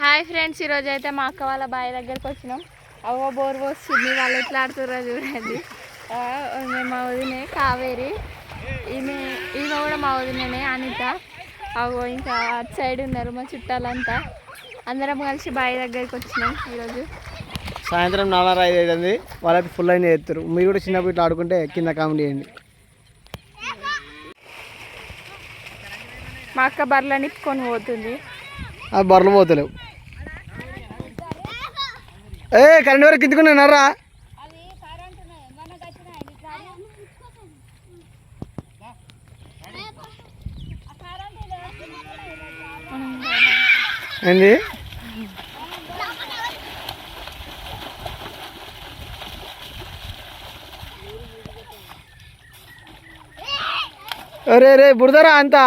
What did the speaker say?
Hi friends, ఈరోజు అయితే మా అక్క వాళ్ళ బావి దగ్గరికి వచ్చినాం. అవో బోర్ వస్తుంది, వాళ్ళు ఎట్లా ఆడుతుర్రో చూడండి. మా వదినే కావేరి, ఈమె కూడా మా వదినే అనిత. అవో ఇంకా అటు సైడ్ ఉన్నారు మా చుట్టాలంతా. అందరం కలిసి బావి దగ్గరికి వచ్చినాం ఈరోజు. సాయంత్రం 4:05 అవుతుంది. వాళ్ళైతే ఫుల్ అయినా చేస్తారు. మీరు కూడా చిన్నప్పుడు ఇట్లా ఆడుకుంటే కింద కామెంట్ చేయండి. మా అక్క బర్రెలు నిప్పుకొని పోతుంది. ఆ బర్రెలు పోతలేవు. కరెంట్ వరకు కిందుకున్నారా? ఏంది అరే రే బుడదరా అంతా